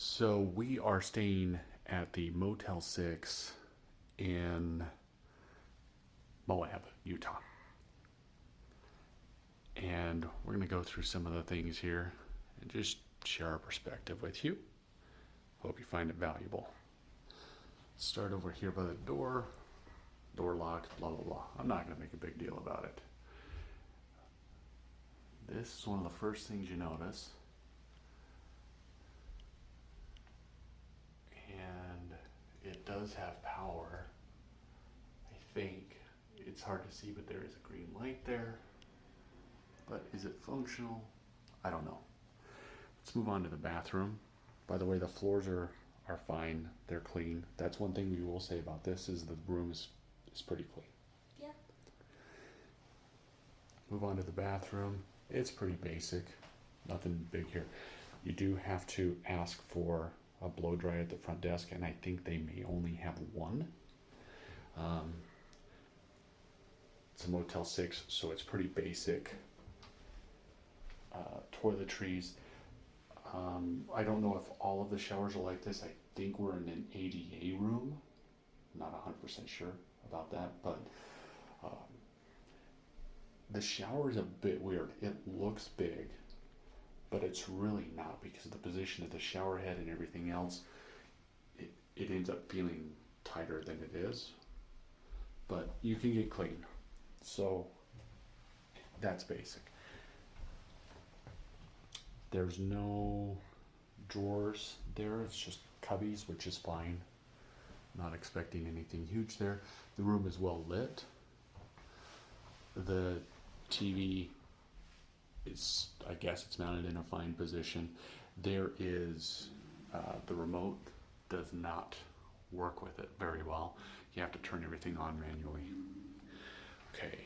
So we are staying at the Motel 6 in Moab, Utah. And we're going to go through some of the things here and just share our perspective with you. Hope you find it valuable. Start over here by the door. Door locked, blah, blah, blah. I'm not going to make a big deal about it. This is one of the first things you notice. And it does have power. I think it's hard to see, but there is a green light there. But is it functional? I don't know. Let's move on to the bathroom. By the way, the floors are fine. They're clean. That's one thing we will say about this is the room is pretty clean. Yeah. Move on to the bathroom. It's pretty basic. Nothing big here. You do have to ask for a blow dry at the front desk, and I think they may only have one. It's a Motel 6, so it's pretty basic. Toiletries. I don't know if all of the showers are like this. I think we're in an ADA room. Not 100% sure about that, but the shower is a bit weird. It looks big, but it's really not because of the position of the shower head and everything else. It ends up feeling tighter than it is, but you can get clean. So that's basic. There's no drawers there. It's just cubbies, which is fine. Not expecting anything huge there. The room is well lit. The TV is, I guess it's mounted in a fine position. There is, the remote does not work with it very well. You have to turn everything on manually. Okay.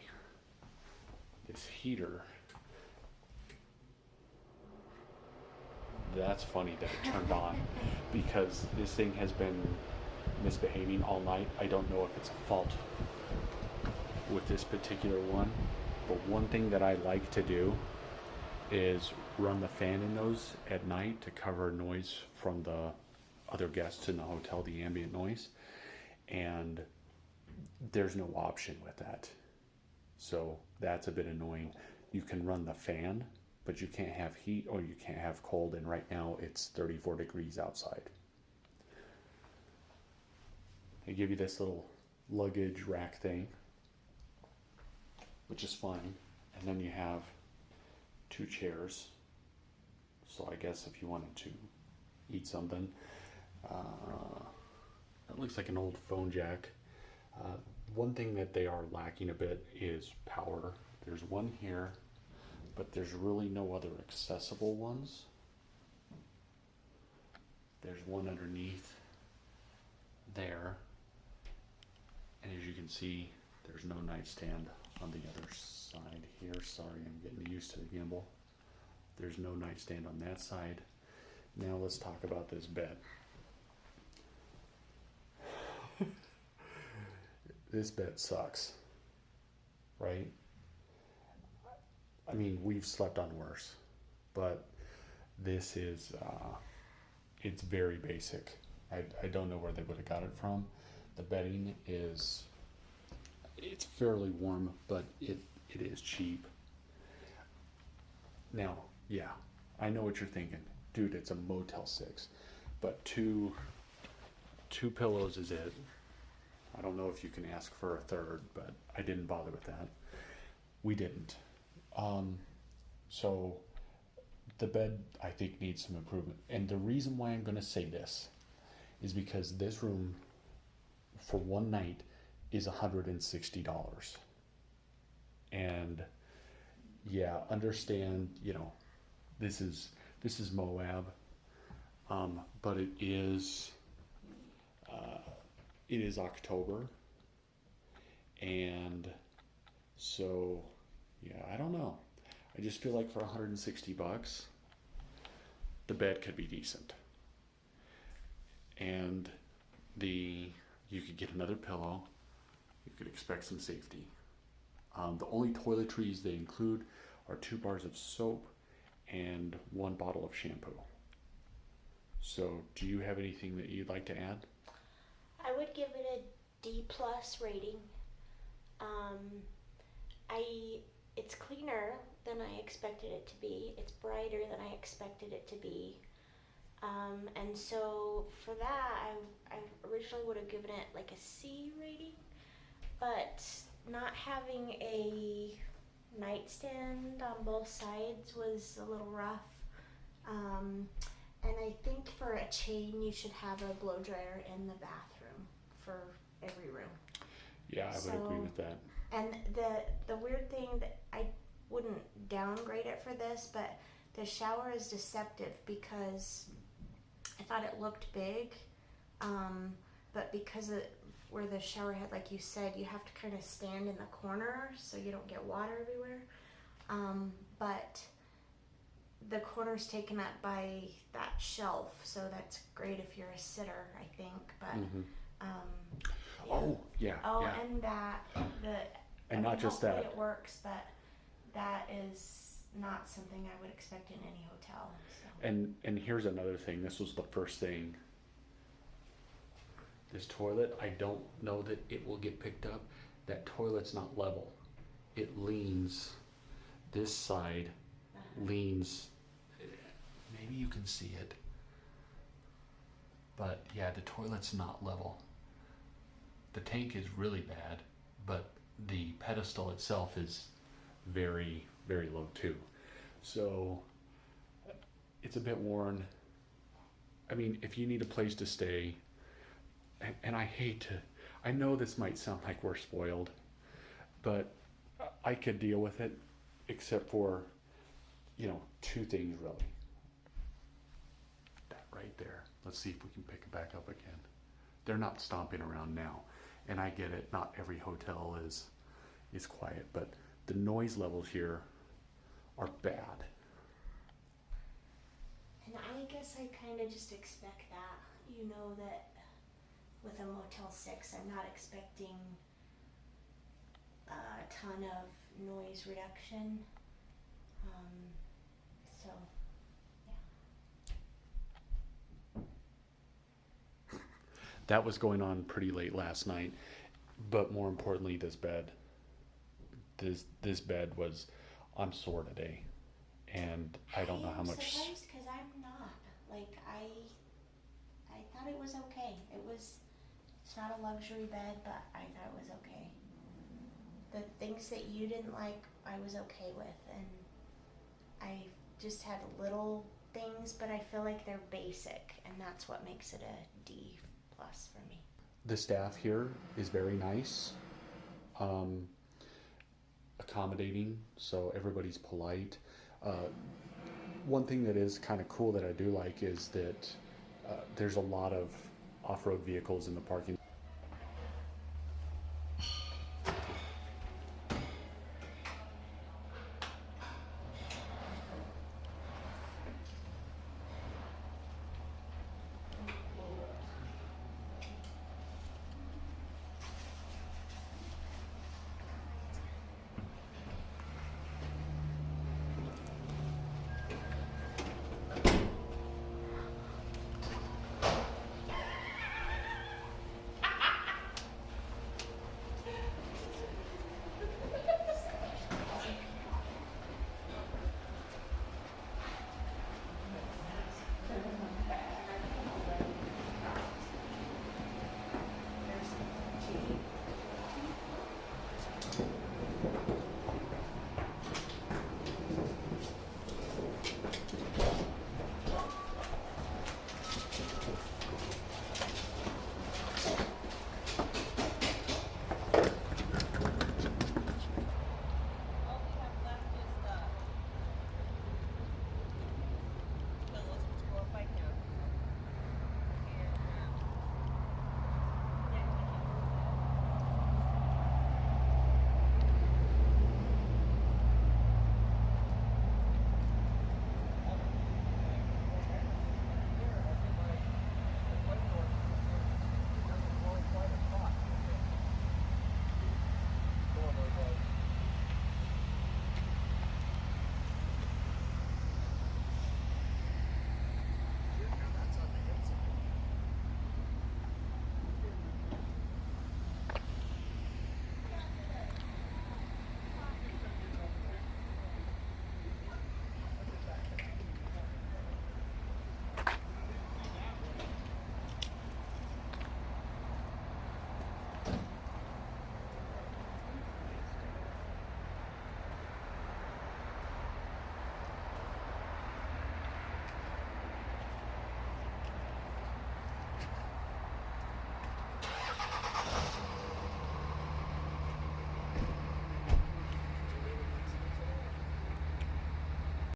This heater, that's funny that it turned on because this thing has been misbehaving all night. I don't know if it's a fault with this particular one, but one thing that I like to do is run the fan in those at night to cover noise from the other guests in the hotel, the ambient noise, and there's no option with that. So that's a bit annoying. You can run the fan, but you can't have heat or you can't have cold, and right now it's 34 degrees outside. They give you this little luggage rack thing, which is fine, and then you have two chairs. So I guess if you wanted to eat something, that looks like an old phone jack. One thing that they are lacking a bit is power. There's one here, but there's really no other accessible ones. There's one underneath there, and as you can see, there's no nightstand on the other side here. Sorry, I'm getting used to the gimbal. There's no nightstand on that side. Now let's talk about this bed. This bed sucks, right? I mean, we've slept on worse, but this is, it's very basic. I don't know where they would have got it from. The bedding is, it's fairly warm, but it is cheap. Now, yeah, I know what you're thinking. Dude, it's a Motel 6, but two pillows is it. I don't know if you can ask for a third, but I didn't bother with that. We didn't. So the bed, I think, needs some improvement. And the reason why I'm going to say this is because this room for one night is $160. And yeah, understand, this is Moab, but it is October, and so yeah, I don't know. I just feel like for $160, the bed could be decent, and you could get another pillow. You could expect some safety. The only toiletries they include are 2 bars of soap and 1 bottle of shampoo. So, do you have anything that you'd like to add? I would give it a D plus rating. Um, I it's cleaner than I expected it to be. It's brighter than I expected it to be. And so for that, I originally would have given it like a C rating, but not having a nightstand on both sides was a little rough. Um, and I think for a chain, you should have a blow dryer in the bathroom for every room. Yeah, I would agree with that. And the weird thing that I wouldn't downgrade it for this, but the shower is deceptive because I thought it looked big, but because of where the shower head, like you said, you have to kind of stand in the corner so you don't get water everywhere. But the corner's taken up by that shelf, so that's great if you're a sitter, I think. But yeah. Oh, yeah. Oh, yeah. and that and not just that. It works, but that is not something I would expect in any hotel. So. And here's another thing. This was the first thing. This toilet, I don't know that it will get picked up. That toilet's not level. It leans. This side leans. Maybe you can see it. But yeah, the toilet's not level. The tank is really bad, but the pedestal itself is very, very low too. So it's a bit worn. I mean, if you need a place to stay, and I hate to, I know this might sound like we're spoiled, but I could deal with it, except for, two things really. That right there. Let's see if we can pick it back up again. They're not stomping around now. And I get it, not every hotel is quiet, but the noise levels here are bad. And I guess I kind of just expect that. You know that with a Motel 6, I'm not expecting a ton of noise reduction. So, yeah. That was going on pretty late last night, but more importantly, this bed. This bed was, I'm sore today, and I don't know how much. I'm surprised because I'm not. Like I thought it was okay. It's not a luxury bed, but I thought it was okay. The things that you didn't like, I was okay with, and I just had little things, but I feel like they're basic, and that's what makes it a D plus for me. The staff here is very nice, accommodating, so everybody's polite. One thing that is kind of cool that I do like is that there's a lot of off-road vehicles in the parking.